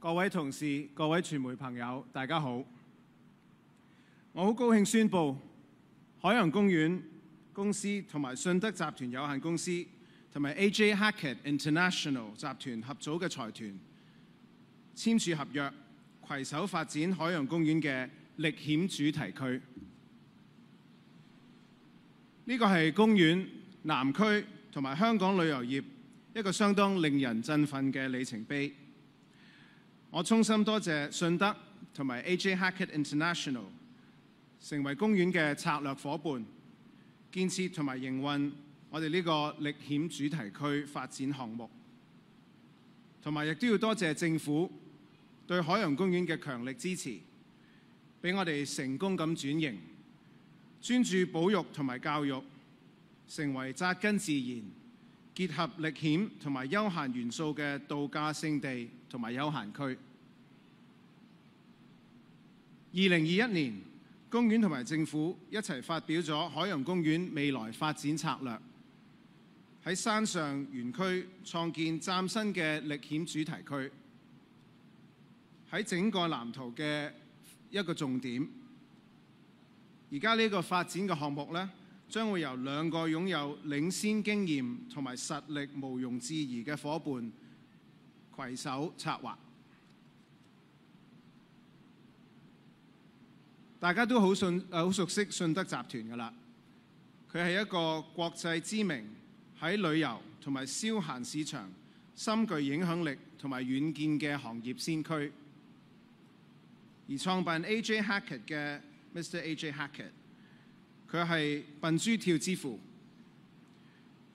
各位同事、各位傳媒朋友，大家好！我好高興宣布，海洋公園公司同埋信德集團有限公司同埋 AJ Hackett International 集團合組嘅財團簽署合約，攜手發展海洋公園嘅歷險主題區。呢個係公園、南區同埋香港旅遊業一個相當令人振奮嘅里程碑。我衷心多謝信德同埋 AJ Hackett International 成為公園嘅策略夥伴，建設同埋營運我哋呢個歷險主題區發展項目，同埋亦都要多謝政府對海洋公園嘅強力支持，俾我哋成功咁轉型，專注保育同埋教育，成為扎根自然、結合歷險同埋休閒元素嘅度假勝地同埋休閒區。2021年，公園同埋政府一齊發表咗海洋公園未來發展策略，喺山上園區創建嶄新嘅歷險主題區，喺整個藍圖嘅一個重點。而家呢個發展嘅項目呢，將會由兩個擁有領先經驗同埋實力毋庸置疑嘅伙伴攜手策劃。大家都好熟悉信德集團㗎啦，佢係一個國際知名喺旅遊同埋消閒市場深具影響力同埋遠見嘅行業先驅。而創辦 AJ Hackett 嘅 Mr. AJ Hackett， 佢係笨豬跳之父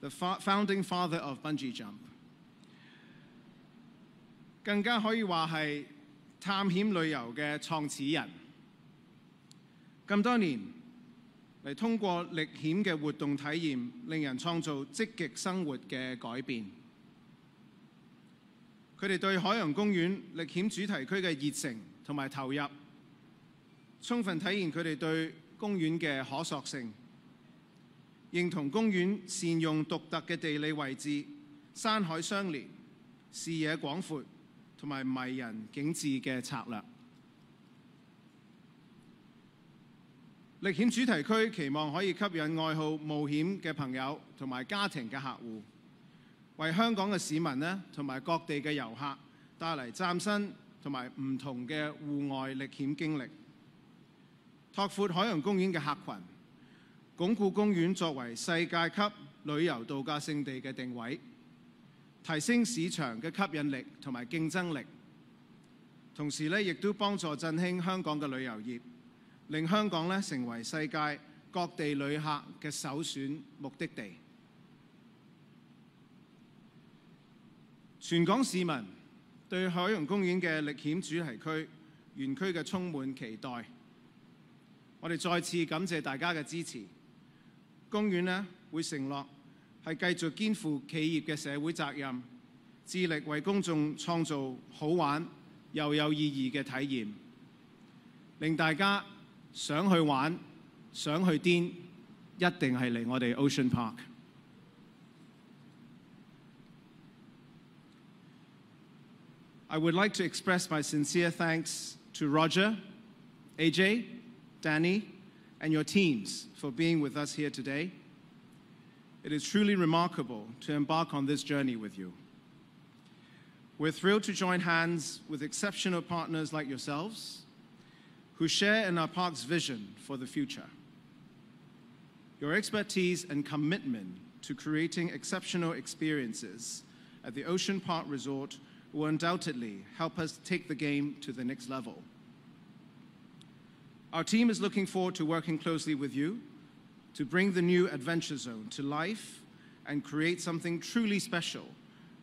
，the founding father of bungee jump， 更加可以話係探險旅遊嘅創始人。咁多年嚟，通過歷險嘅活動體驗，令人創造積極生活嘅改變。佢哋對海洋公園歷險主題區嘅熱誠同埋投入，充分體現佢哋對公園嘅可塑性，認同公園善用獨特嘅地理位置、山海相連、視野廣闊同埋迷人景緻嘅策略。歷險主題區期望可以吸引愛好冒險嘅朋友同埋家庭嘅客戶，為香港嘅市民呢同埋各地嘅遊客帶嚟嶄新同埋唔同嘅戶外歷險經歷，拓闊海洋公園嘅客群，鞏固公園作為世界級旅遊度假勝地嘅定位，提升市場嘅吸引力同埋競爭力，同時呢亦都幫助振興香港嘅旅遊業，令香港呢成為世界各地旅客嘅首選目的地。全港市民對海洋公園嘅歷險主題區園區嘅充滿期待。我哋再次感謝大家嘅支持。公園呢會承諾係繼續肩負企業嘅社會責任，致力為公眾創造好玩又有意義嘅體驗，令大家想去玩、想去癲，一定係嚟我哋 Ocean Park。I would like to express my sincere thanks to Roger, AJ, Danny, and your teams for being with us here today. It is truly remarkable to embark on this journey with you. We're thrilled to join hands with exceptional partners like yourselves, who share in our park's vision for the future. Your expertise and commitment to creating exceptional experiences at the Ocean Park Resort will undoubtedly help us take the game to the next level. Our team is looking forward to working closely with you to bring the new Adventure Zone to life and create something truly special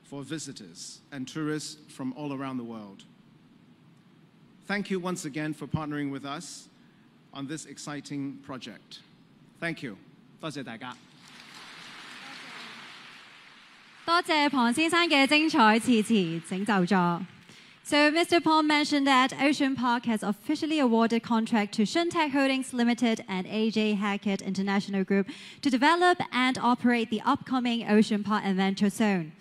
for visitors and tourists from all around the world. Thank you once again for partnering with us on this exciting project. Thank you. 多謝大家。多謝龐先生嘅精彩致辭，請就座。So Mr. Pong mentioned that Ocean Park has officially awarded contract to Shuntek Holdings Limited and AJ Hackett International Group to develop and operate the upcoming Ocean Park Adventure Zone.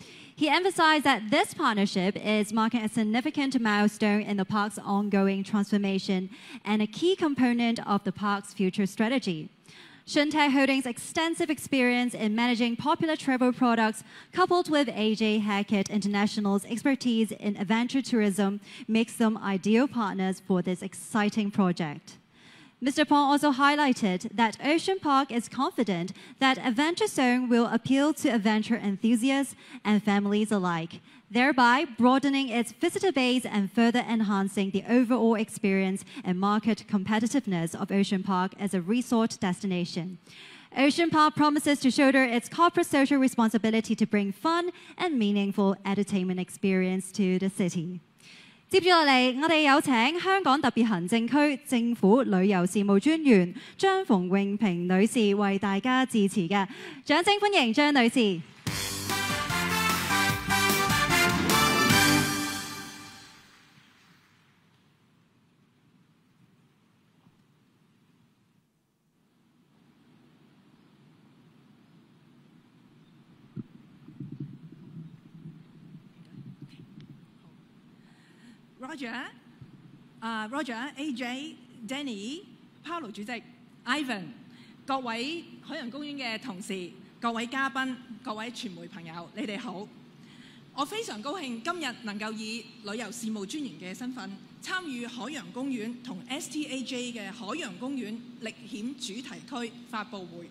He emphasized that this partnership is marking a significant milestone in the park's ongoing transformation and a key component of the park's future strategy. Shuntek Holdings' extensive experience in managing popular travel products, coupled with AJ Hackett International's expertise in adventure tourism, makes them ideal partners for this exciting project. Mr. Pong also highlighted that Ocean Park is confident that Adventure Zone will appeal to adventure enthusiasts and families alike, thereby broadening its visitor base and further enhancing the overall experience and market competitiveness of Ocean Park as a resort destination. Ocean Park promises to shoulder its corporate social responsibility to bring fun and meaningful entertainment experience to the city. 接住落嚟，我哋有請香港特別行政區政府旅遊事務專員張馮穎萍女士為大家致辭嘅，掌聲歡迎張女士。Roger, AJ, Danny, Paulo 主席 ，Ivan， 各位海洋公園嘅同事、各位嘉賓、各位傳媒朋友，你哋好！我非常高興今日能夠以旅遊事務專員嘅身份參與海洋公園同 STAJ 嘅海洋公園歷險主題區發佈會。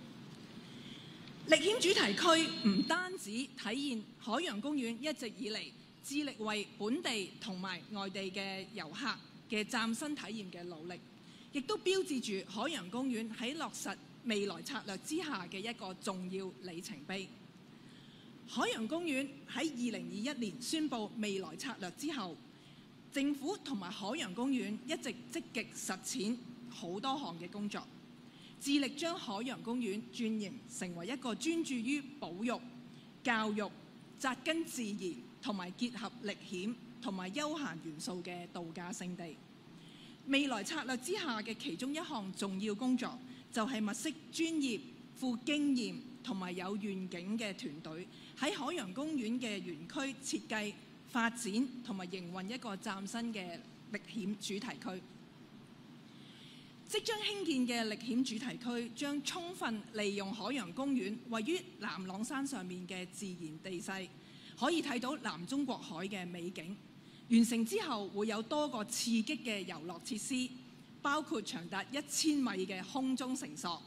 歷險主題區唔單止體現海洋公園一直以嚟致力為本地同埋外地嘅遊客嘅嶄新體驗嘅努力，亦都標誌住海洋公園喺落實未來策略之下嘅一個重要里程碑。海洋公園喺2021年宣布未來策略之後，政府同埋海洋公園一直積極實踐好多項嘅工作，致力將海洋公園轉型成為一個專注於保育、教育、扎根自然同埋結合歷險同埋休閒元素嘅度假勝地。未來策略之下嘅其中一項重要工作，就係物色專業、富經驗同埋有願景嘅團隊，喺海洋公園嘅園區設計、發展同埋營運一個嶄新嘅歷險主題區。即將興建嘅歷險主題區將充分利用海洋公園位於南朗山上面嘅自然地勢，可以睇到南中國海嘅美景。完成之後會有多個刺激嘅遊樂設施，包括長達1000米嘅空中繩索、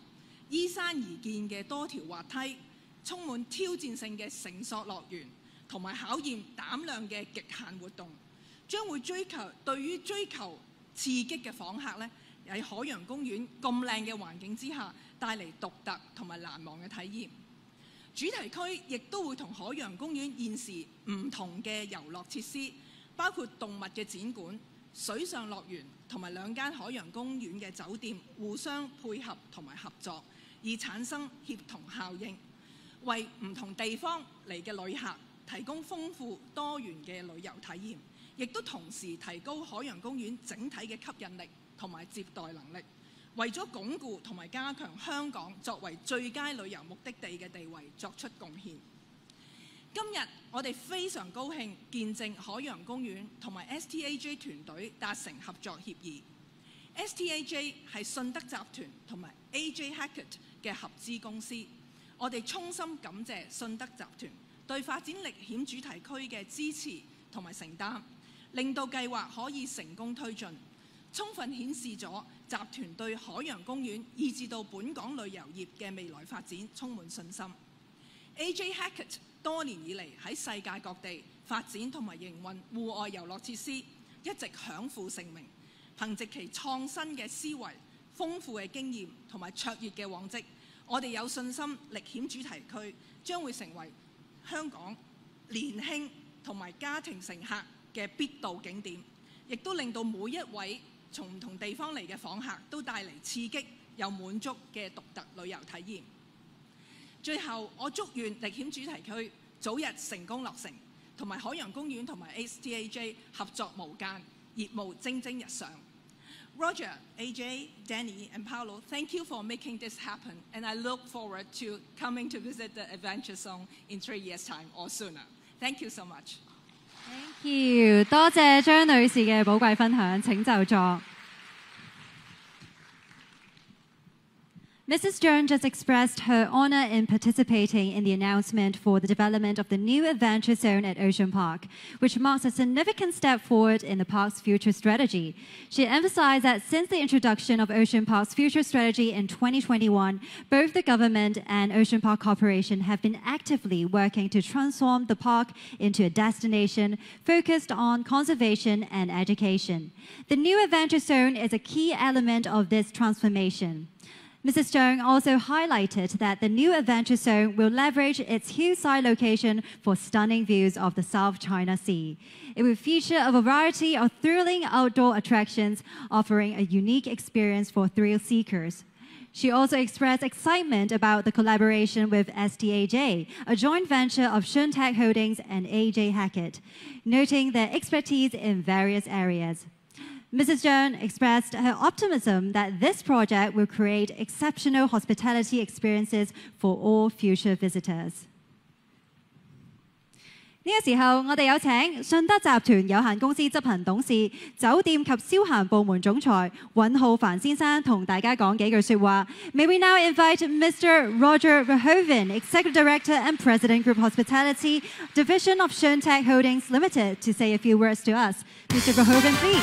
依山而建嘅多條滑梯、充滿挑戰性嘅繩索樂園，同埋考驗膽量嘅極限活動，將會對於追求刺激嘅訪客呢，喺海洋公園咁靚嘅環境之下，帶嚟獨特同埋難忘嘅體驗。主題區亦都會同海洋公園現時唔同嘅遊樂設施，包括動物嘅展館、水上樂園同埋2間海洋公園嘅酒店互相配合同埋合作，以產生協同效應，為唔同地方嚟嘅旅客提供豐富多元嘅旅遊體驗，亦都同時提高海洋公園整體嘅吸引力同埋接待能力，為咗鞏固同埋加強香港作為最佳旅遊目的地嘅地位作出貢獻。今日我哋非常高興見證海洋公園同埋 STAJ 團隊達成合作協議。STAJ 係信德集團同埋 AJ Hackett 嘅合資公司，我哋衷心感謝信德集團對發展歷險主題區嘅支持同埋承擔，令到計劃可以成功推進，充分顯示咗集團對海洋公園以至到本港旅遊業嘅未來發展充滿信心。AJ Hackett 多年以嚟喺世界各地發展同埋營運戶外遊樂設施，一直享負盛名。憑藉其創新嘅思維、豐富嘅經驗同埋卓越嘅往績，我哋有信心歷險主題區將會成為香港年輕同埋家庭乘客嘅必到景點，亦都令到每一位從唔同地方嚟嘅訪客都帶嚟刺激又滿足嘅獨特旅遊體驗。最後，我祝願歷險主題區早日成功落成，同埋海洋公園同埋 STAJ 合作無間，業務蒸蒸日上。Roger, AJ, Danny, and Paulo, thank you for making this happen, and I look forward to coming to visit the Adventure Zone in 3 years' time or sooner. Thank you so much. Thank you，多謝張女士嘅寶貴分享，請就座。Mrs. Zhang just expressed her honor in participating in the announcement for the development of the new adventure zone at Ocean Park, which marks a significant step forward in the park's future strategy. She emphasized that since the introduction of Ocean Park's future strategy in 2021, both the government and Ocean Park Corporation have been actively working to transform the park into a destination focused on conservation and education. The new adventure zone is a key element of this transformation. Mrs. Zhang also highlighted that the new adventure zone will leverage its hillside location for stunning views of the South China Sea. It will feature a variety of thrilling outdoor attractions, offering a unique experience for thrill seekers. She also expressed excitement about the collaboration with STAJ, a joint venture of Shuntek Holdings and AJ Hackett, noting their expertise in various areas. Mrs. Zhang expressed her optimism that this project will create exceptional hospitality experiences for all future visitors. 呢個時候，我哋有請信德集團有限公司執行董事、酒店及消閒部門總裁尹浩凡先生同大家講幾句説話。May we now invite Mr. Roger Verhoeven, Executive Director and President Group Hospitality Division of Shuntek Holdings Limited, to say a few words to us. Mr. Verhoeven, please.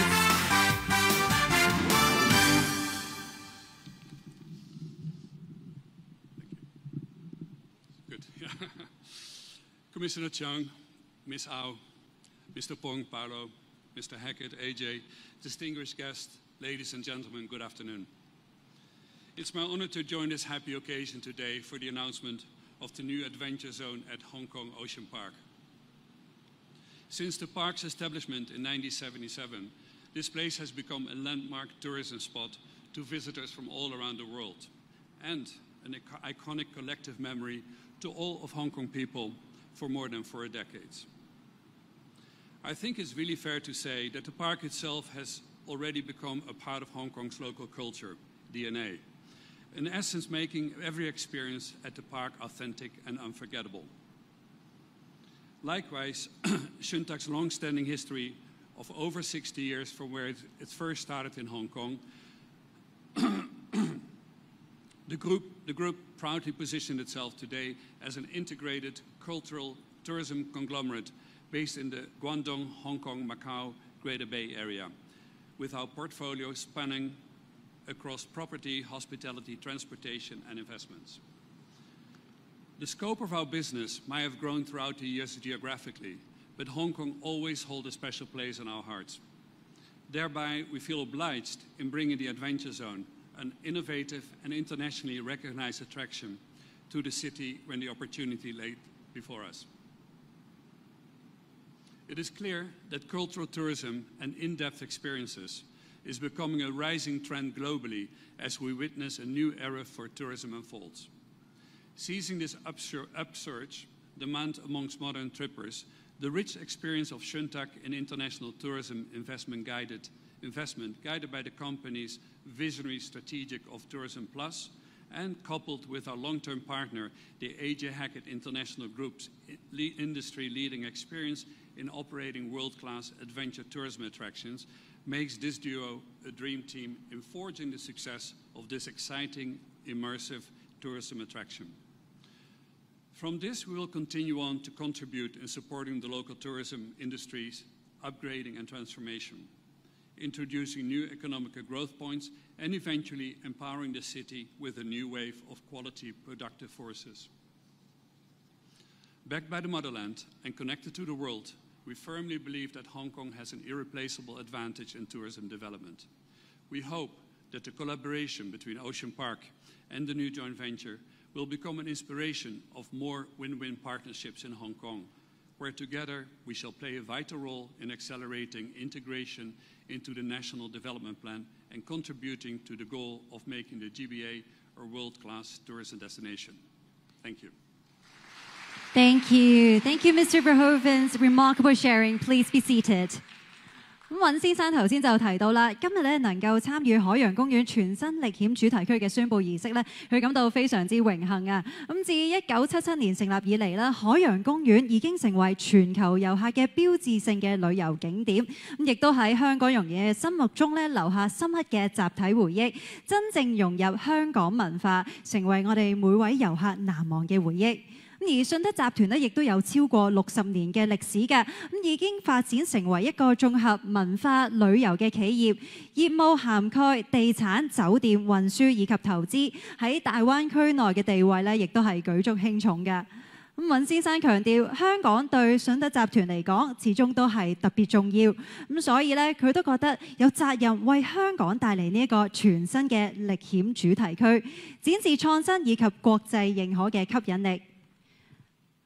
Commissioner Chung, Ms. Au, Mr. Pong, Paolo, Mr. Hackett, AJ, distinguished guests, ladies and gentlemen, good afternoon. It's my honor to join this happy occasion today for the announcement of the new adventure zone at Hong Kong Ocean Park. Since the park's establishment in 1977, this place has become a landmark tourism spot to visitors from all around the world and an iconic collective memory to all of Hong Kong people for more than 4 decades. I think it's really fair to say that the park itself has already become a part of Hong Kong's local culture, DNA, in essence making every experience at the park authentic and unforgettable. Likewise, Shuntek's long-standing history of over 60 years from where it first started in Hong Kong, the group proudly positioned itself today as an integrated cultural tourism conglomerate based in the Guangdong, Hong Kong, Macau, Greater Bay Area, with our portfolio spanning across property, hospitality, transportation, and investments. The scope of our business might have grown throughout the years geographically, but Hong Kong always holds a special place in our hearts. Thereby, we feel obliged in bringing the Adventure Zone, an innovative and internationally recognized attraction, to the city when the opportunity lay before us. It is clear that cultural tourism and in-depth experiences is becoming a rising trend globally as we witness a new era for tourism unfolds. Seizing this upsurge demand amongst modern trippers, the rich experience of Shuntek in international tourism investment guided by the company's visionary strategic of Tourism Plus, and coupled with our long-term partner, the AJ Hackett International Group's industry-leading experience in operating world-class adventure tourism attractions, makes this duo a dream team in forging the success of this exciting, immersive tourism attraction. From this, we will continue on to contribute in supporting the local tourism industry's upgrading and transformation, introducing new economic growth points, and eventually empowering the city with a new wave of quality productive forces. Backed by the motherland and connected to the world, we firmly believe that Hong Kong has an irreplaceable advantage in tourism development. We hope that the collaboration between Ocean Park and the new joint venture will become an inspiration of more win-win partnerships in Hong Kong, where together we shall play a vital role in accelerating integration into the National Development Plan and contributing to the goal of making the GBA a world-class tourism destination. Thank you. Thank you. Thank you, Mr. Verhoeven's remarkable sharing. Please be seated. 咁尹先生頭先就提到啦，今日咧能夠參與海洋公園全新歷險主題區嘅宣佈儀式咧，佢感到非常之榮幸啊！咁自1977年成立以嚟啦，海洋公園已經成為全球遊客嘅標誌性嘅旅遊景點，咁亦都喺香港人嘅心目中咧留下深刻嘅集體回憶，真正融入香港文化，成為我哋每位遊客難忘嘅回憶。而信德集團咧，亦都有超過60年嘅歷史嘅，咁已經發展成為一個綜合文化旅遊嘅企業，業務涵蓋地產、酒店、運輸以及投資，喺大灣區內嘅地位咧，亦都係舉足輕重嘅。咁尹先生強調，香港對信德集團嚟講，始終都係特別重要，咁所以咧，佢都覺得有責任為香港帶嚟呢一個全新嘅歷險主題區，展示創新以及國際認可嘅吸引力。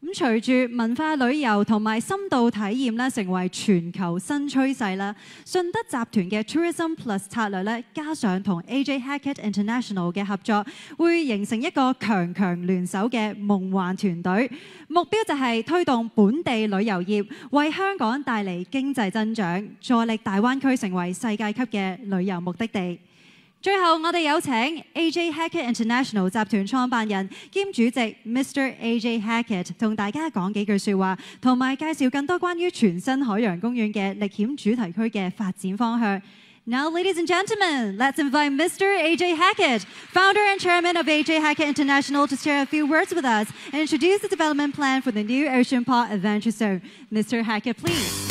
咁隨住文化旅遊同埋深度體驗咧，成為全球新趨勢啦。信德集團嘅 Tourism Plus 策略咧，加上同 AJ Hackett International 嘅合作，會形成一個強強聯手嘅夢幻團隊。目標就係推動本地旅遊業，為香港帶嚟經濟增長，助力大灣區成為世界級嘅旅遊目的地。最後，我哋有請 AJ Hackett International 集團創辦人兼主席 Mr. AJ Hackett 同大家講幾句説話，同埋介紹更多關於全新海洋公園嘅歷險主題區嘅發展方向。Now, ladies and gentlemen, let's invite Mr. AJ Hackett, founder and chairman of AJ Hackett International, to share a few words with us and introduce the development plan for the new Ocean Park Adventure Zone. Mr. Hackett, please.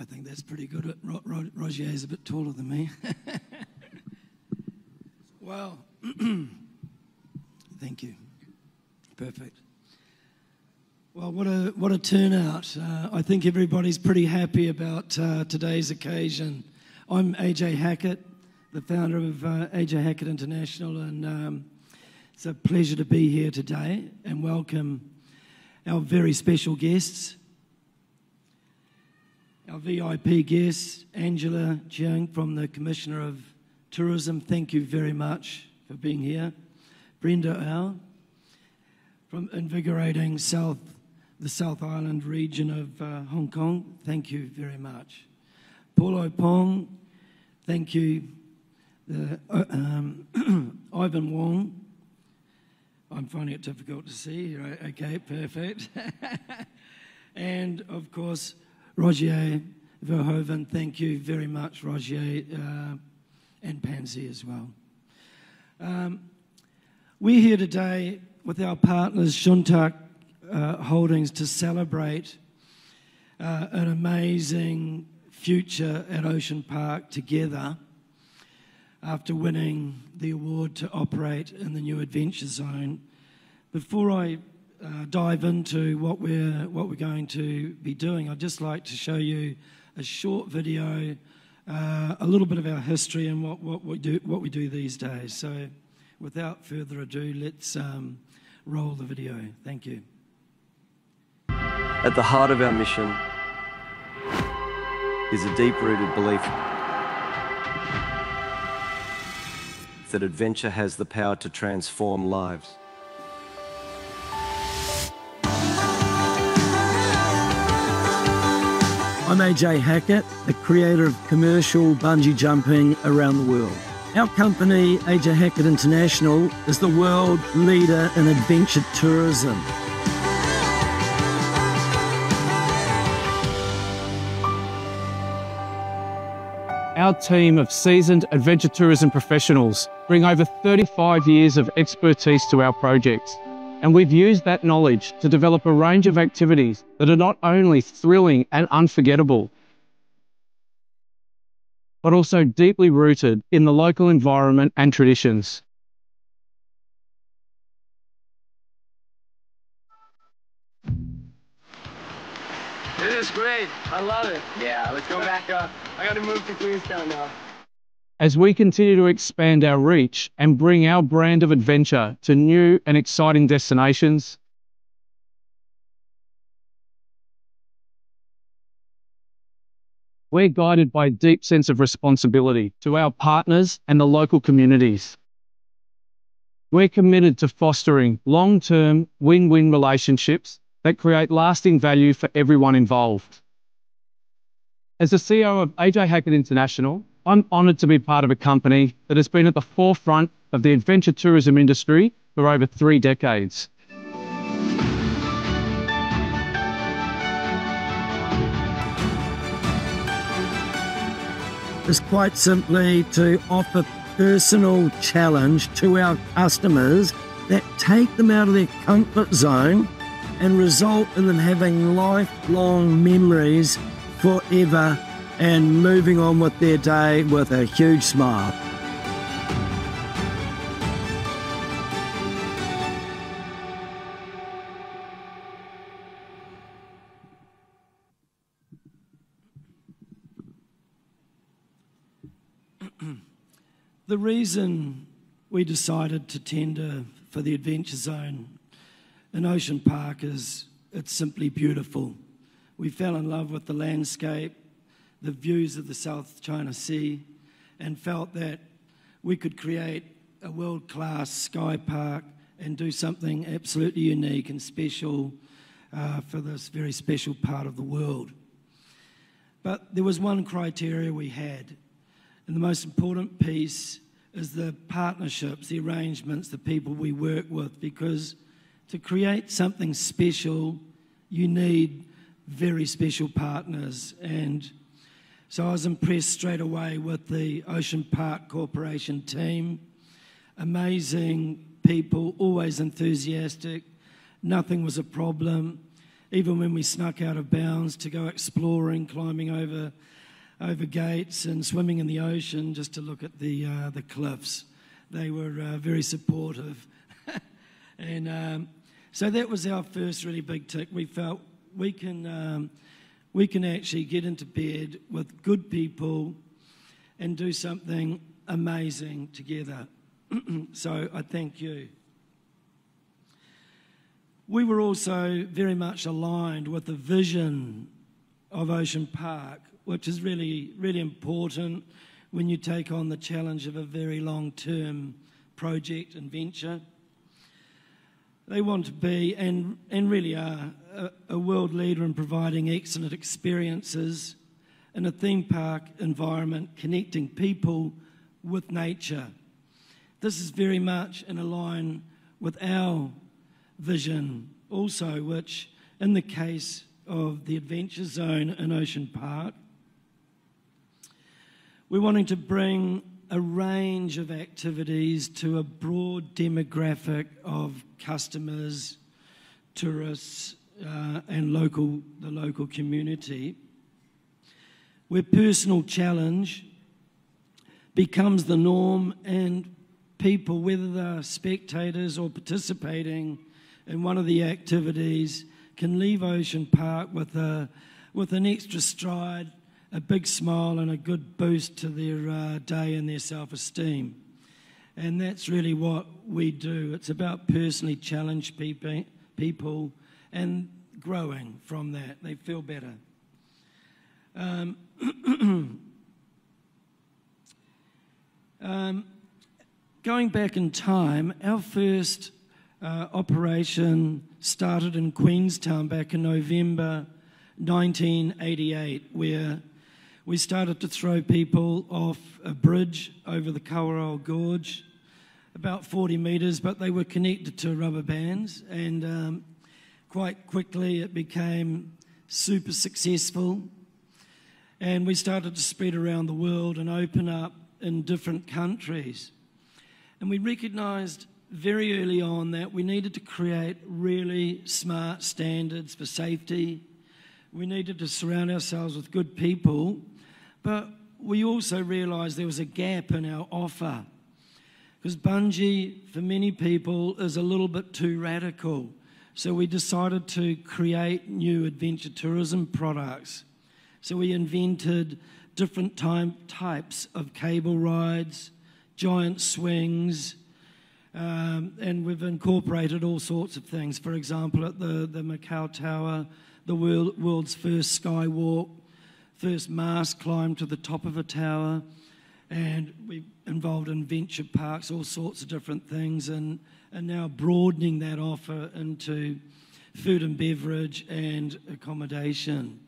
I think that's pretty good. Roger is a bit taller than me. Well, thank you. Perfect. Well, what a turnout. I think everybody's pretty happy about today's occasion. I'm AJ Hackett, the founder of AJ Hackett International, and it's a pleasure to be here today and welcome our very special guests. Our VIP guest, Angela Cheung from the Commissioner of Tourism, thank you very much for being here. Brenda Au from Invigorating the South Island region of Hong Kong, thank you very much. Paulo Pong, thank you. Ivan Wong, I'm finding it difficult to see, right? Okay, perfect. And of course, Rogier Verhoeven, thank you very much, Rogier, and Pansy as well. We're here today with our partners, Shuntak Holdings, to celebrate an amazing future at Ocean Park together after winning the award to operate in the new Adventure Zone. Before I dive into what we're going to be doing, I'd just like to show you a short video, a little bit of our history and what we do these days. So, without further ado, let's roll the video. Thank you. At the heart of our mission is a deep-rooted belief that adventure has the power to transform lives. I'm AJ Hackett, the creator of commercial bungee jumping around the world. Our company, AJ Hackett International, is the world leader in adventure tourism. Our team of seasoned adventure tourism professionals bring over 35 years of expertise to our projects, and we've used that knowledge to develop a range of activities that are not only thrilling and unforgettable, but also deeply rooted in the local environment and traditions. This is great. I love it. Yeah, let's go back up. I got to move to Queenstown now. As we continue to expand our reach and bring our brand of adventure to new and exciting destinations, we're guided by a deep sense of responsibility to our partners and the local communities. We're committed to fostering long-term win-win relationships that create lasting value for everyone involved. As the CEO of AJ Hackett International, I'm honoured to be part of a company that has been at the forefront of the adventure tourism industry for over 3 decades. Is quite simply to offer personal challenge to our customers that take them out of their comfort zone and result in them having lifelong memories forever and moving on with their day with a huge smile. The reason we decided to tender for the Adventure Zone in Ocean Park is it's simply beautiful. We fell in love with the landscape, the views of the South China Sea, and felt that we could create a world-class sky park and do something absolutely unique and special for this very special part of the world. But there was one criteria we had, and the most important piece is the partnerships, the arrangements, the people we work with, because to create something special, you need very special partners. And so I was impressed straight away with the Ocean Park Corporation team. Amazing people, always enthusiastic. Nothing was a problem. Even when we snuck out of bounds to go exploring, climbing over gates and swimming in the ocean just to look at the cliffs. They were very supportive. And so that was our first really big tick. We felt we can actually get into bed with good people and do something amazing together. So I thank you. We were also very much aligned with the vision of Ocean Park, which is really, really important when you take on the challenge of a very long-term project and venture. They want to be, and really are, a world leader in providing excellent experiences in a theme park environment, connecting people with nature. This is very much in line with our vision also, which in the case of the Adventure Zone in Ocean Park, we're wanting to bring a range of activities to a broad demographic of customers, tourists, and the local community, where personal challenge becomes the norm and people, whether they're spectators or participating in one of the activities, can leave Ocean Park with an extra stride, a big smile and a good boost to their day and their self-esteem. And that's really what we do. It's about personally challenge people and growing from that. They feel better. Going back in time, our first operation started in Queenstown back in November 1988, where we started to throw people off a bridge over the Kawerau Gorge, about 40 metres, but they were connected to rubber bands, and quite quickly it became super successful, and we started to spread around the world and open up in different countries. And we recognised very early on that we needed to create really smart standards for safety. We needed to surround ourselves with good people, but we also realised there was a gap in our offer, because bungee, for many people, is a little bit too radical. So we decided to create new adventure tourism products. So we invented different types of cable rides, giant swings, and we've incorporated all sorts of things. For example, at the Macau Tower, the world's first skywalk, first mast climb to the top of a tower, And we're involved in venture parks, all sorts of different things, and now broadening that offer into food and beverage and accommodation.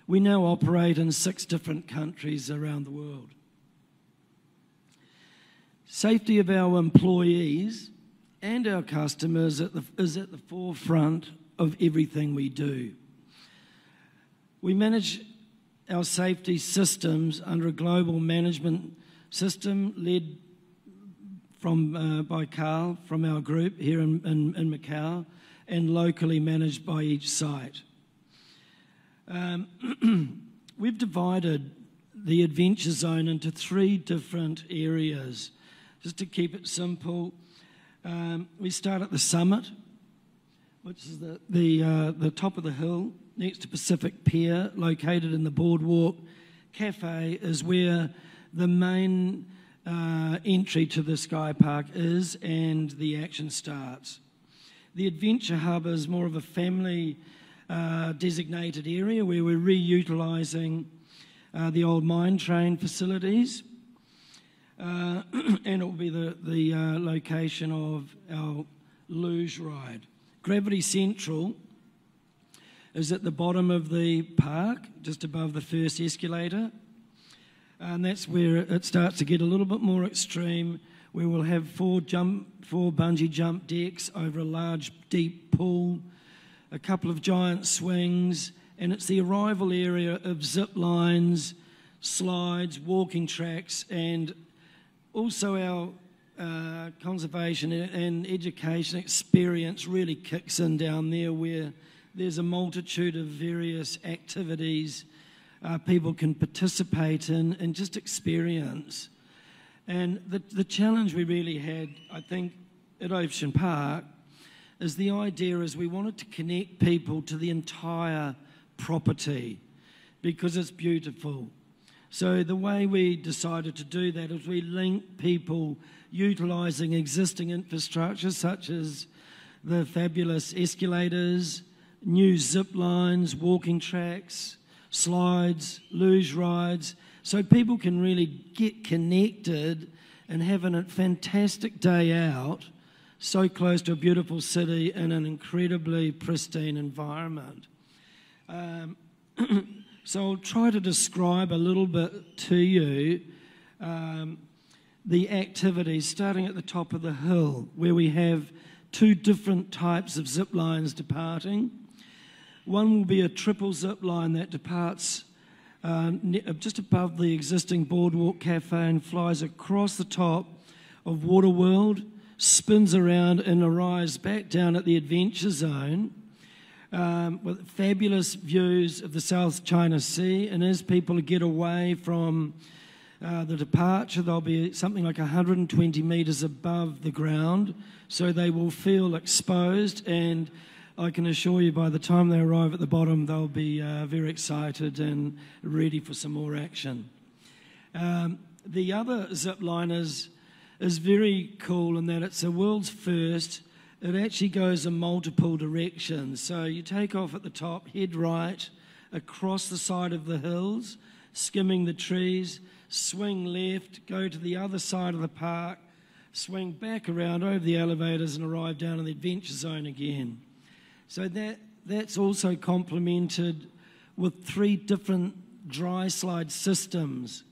We now operate in 6 different countries around the world. Safety of our employees and our customers is at the forefront of everything we do. We manage our safety systems under a global management system led by Carl from our group here in Macau, and locally managed by each site. We've divided the adventure zone into 3 different areas. Just to keep it simple, we start at the summit, which is the top of the hill next to Pacific Pier, located in the Boardwalk Cafe, is where the main entry to the Sky Park is and the action starts. The Adventure Hub is more of a family designated area where we're reutilising the old mine train facilities, and it will be the location of our luge ride. Gravity Central is at the bottom of the park, just above the first escalator, and that's where it starts to get a little bit more extreme, where we'll have 4 bungee jump decks over a large deep pool, a couple of giant swings, and it's the arrival area of zip lines, slides, walking tracks, and also our conservation and education experience really kicks in down there, where there's a multitude of various activities people can participate in and just experience. And the challenge we really had, I think, at Ocean Park is the idea is we wanted to connect people to the entire property because it's beautiful. So the way we decided to do that is we link people utilising existing infrastructure such as the fabulous escalators, new zip lines, walking tracks, slides, luge rides, so people can really get connected and have a fantastic day out so close to a beautiful city in an incredibly pristine environment. So I'll try to describe a little bit to you the activities starting at the top of the hill, where we have 2 different types of zip lines departing. One will be a triple zip line that departs just above the existing Boardwalk Cafe and flies across the top of Waterworld, spins around and arrives back down at the Adventure Zone with fabulous views of the South China Sea. And as people get away from the departure, they'll be something like 120 metres above the ground, so they will feel exposed, and I can assure you by the time they arrive at the bottom, they'll be very excited and ready for some more action. The other zip line is very cool in that it's a world's first. It actually goes in multiple directions. So you take off at the top, head right, across the side of the hills, skimming the trees, swing left, go to the other side of the park, swing back around over the elevators and arrive down in the Adventure Zone again. So that's also complemented with 3 different dry slide systems.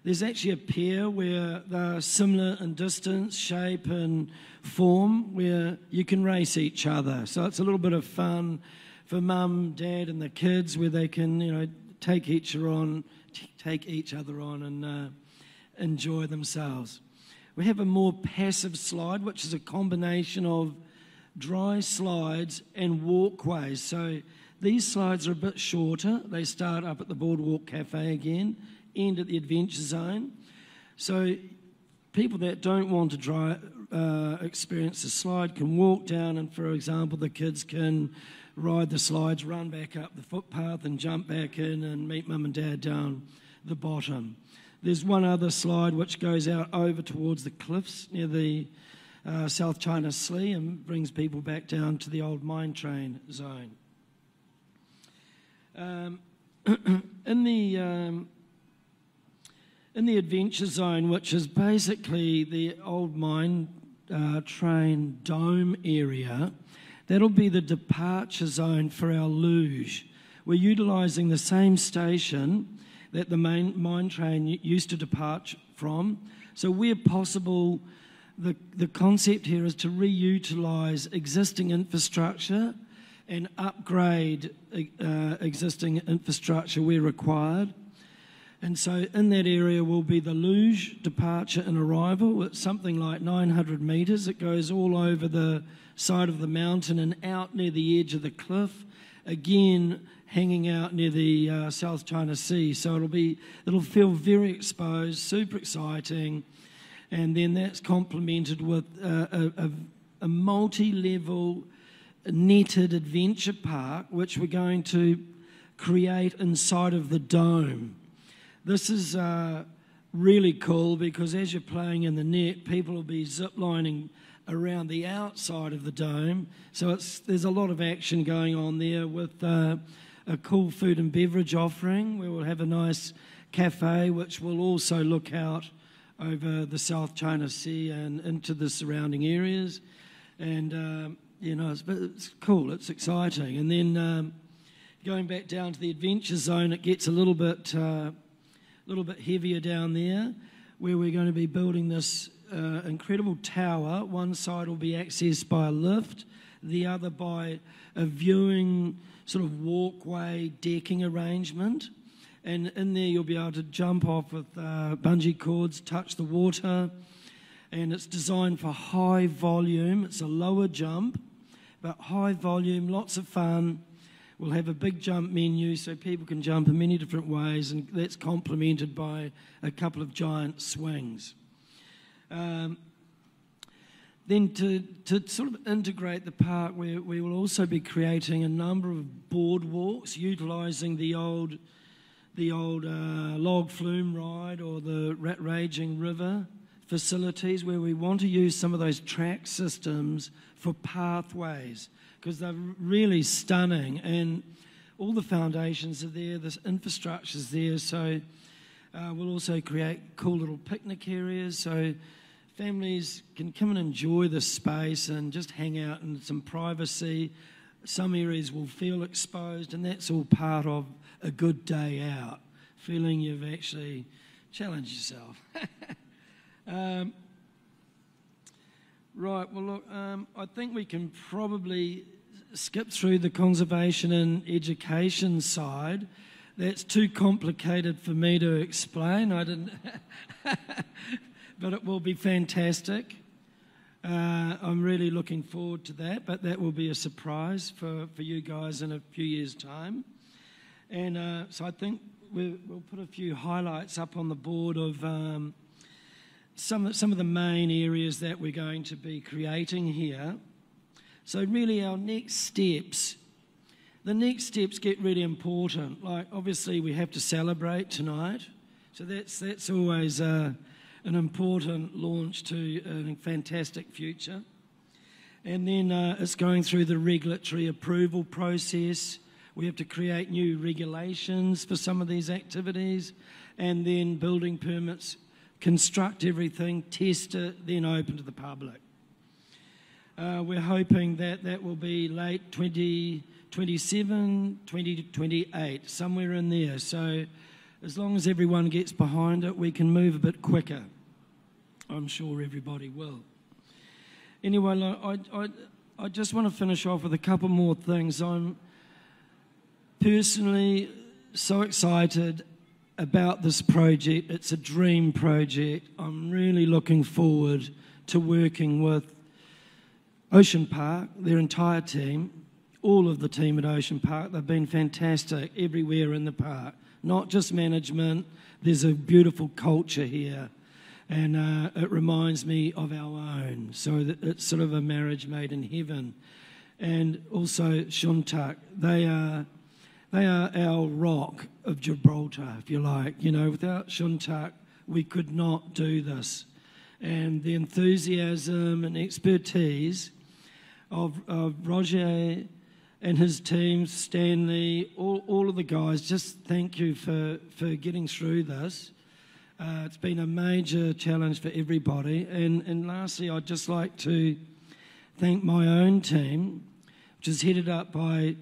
There's actually a pair where they're similar in distance, shape and form, where you can race each other. So it's a little bit of fun for mum, dad and the kids, where they can, take each other on and enjoy themselves. We have a more passive slide, which is a combination of dry slides and walkways. So these slides are a bit shorter. They start up at the Boardwalk Cafe again, end at the Adventure Zone. So people that don't want to experience the slide can walk down, and for example, the kids can ride the slides, run back up the footpath and jump back in and meet mum and dad down the bottom. There's one other slide which goes out over towards the cliffs near the South China Sea and brings people back down to the old mine train zone. in the adventure zone, which is basically the old mine train dome area, that'll be the departure zone for our luge. We're utilising the same station that the main mine train used to depart from. So where possible, the concept here is to reutilise existing infrastructure and upgrade existing infrastructure where required. And so in that area will be the luge departure and arrival. It's something like 900 metres. It goes all over the side of the mountain and out near the edge of the cliff, again hanging out near the South China Sea. So it'll feel very exposed, super exciting, and then that's complemented with a multi-level netted adventure park which we're going to create inside of the dome. This is really cool because as you're playing in the net, people will be ziplining around the outside of the dome. So there's a lot of action going on there with a cool food and beverage offering where we'll have a nice cafe which will also look out over the South China Sea and into the surrounding areas. And, it's cool, it's exciting. And then going back down to the adventure zone, it gets a little bit heavier down there, where we're going to be building this incredible tower. One side will be accessed by a lift, the other by a viewing sort of walkway decking arrangement. And in there you'll be able to jump off with bungee cords, touch the water, and it's designed for high volume. It's a lower jump, but high volume, lots of fun. We'll have a big jump menu so people can jump in many different ways, and that's complemented by a couple of giant swings. Then to sort of integrate the park, we will also be creating a number of boardwalks utilising the old log flume ride or the Raging River facilities, where we want to use some of those track systems for pathways, because they're really stunning and all the foundations are there, the infrastructure's there. So we'll also create cool little picnic areas so families can come and enjoy this space and just hang out in some privacy. Some areas will feel exposed, and that's all part of a good day out, feeling you've actually challenged yourself. Right, well look, I think we can probably skip through the conservation and education side. That's too complicated for me to explain. I didn't, but it will be fantastic. I'm really looking forward to that, but that will be a surprise for you guys in a few years' time. And so I think we'll put a few highlights up on the board of some of the main areas that we're going to be creating here. So really our next steps, the next steps get really important. Like obviously we have to celebrate tonight. So that's always an important launch to a fantastic future. And then it's going through the regulatory approval process. We have to create new regulations for some of these activities, and then building permits, construct everything, test it, then open to the public. We're hoping that will be late 2027, 2028, somewhere in there. So as long as everyone gets behind it, we can move a bit quicker. I'm sure everybody will. Anyway, I just want to finish off with a couple more things. I'm personally so excited about this project. It's a dream project. I'm really looking forward to working with Ocean Park, their entire team, all of the team at Ocean Park. They've been fantastic everywhere in the park, not just management. There's a beautiful culture here, and it reminds me of our own. So it's sort of a marriage made in heaven. And also Shuntak, they are our rock of Gibraltar, if you like. You know, without Shuntak, we could not do this. And the enthusiasm and expertise of Roger and his team, Stanley, all of the guys, just thank you for getting through this. It's been a major challenge for everybody. And lastly, I'd just like to thank my own team, which is headed up by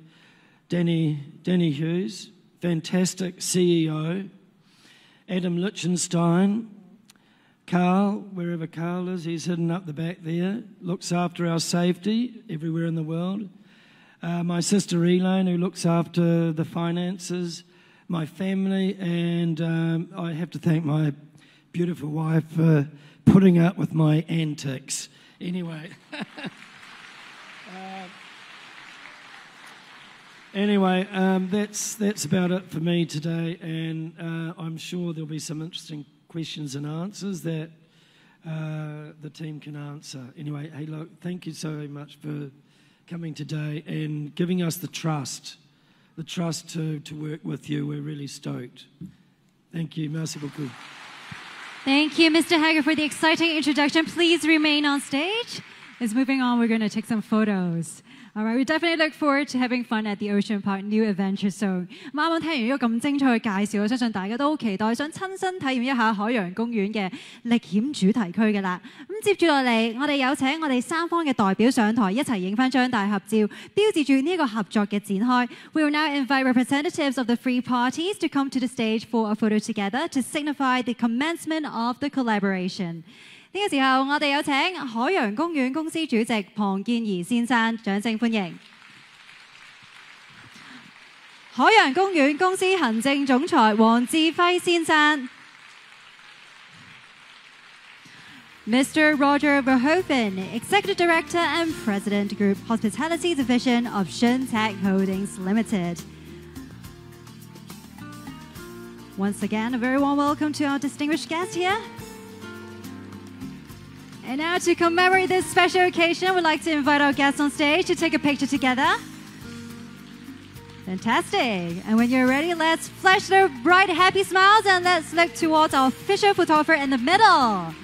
Danny Hughes, fantastic CEO, Adam Lichtenstein, Carl, wherever Carl is, he's hidden up the back there, looks after our safety everywhere in the world. My sister Elaine, who looks after the finances, my family, and I have to thank my beautiful wife for putting up with my antics. Anyway. That's about it for me today, and I'm sure there'll be some interesting questions and answers that the team can answer. Anyway, hey, look, thank you so much for coming today and giving us the trust to work with you. We're really stoked. Thank you. Merci beaucoup. Thank you, Mr. Hager, for the exciting introduction. Please remain on stage. As moving on, we're going to take some photos. All right, we definitely look forward to having fun at the Ocean Park New Adventure Zone. 啱啱聽完呢個咁精彩嘅介紹，我相信大家都好期待想親身體驗一下海洋公園嘅歷險主題區嘅啦。咁接住落嚟，我哋有請我哋三方嘅代表上台一齊影翻張大合照，標誌住呢個合作嘅展開。We will now invite representatives of the three parties to come to the stage for a photo together to signify the commencement of the collaboration. 呢個時候，我哋有請海洋公園公司主席龐建儀先生，掌聲歡迎。海洋公園公司行政總裁黃志輝先生。Mr. Roger Verhoeven, Executive Director and President, Group Hospitality Division of Shuntak Holdings Limited. Once again, a very warm welcome to our distinguished guest here. And now to commemorate this special occasion, we'd like to invite our guests on stage to take a picture together. Fantastic. And when you're ready, let's flash the bright, happy smiles and let's look towards our official photographer in the middle.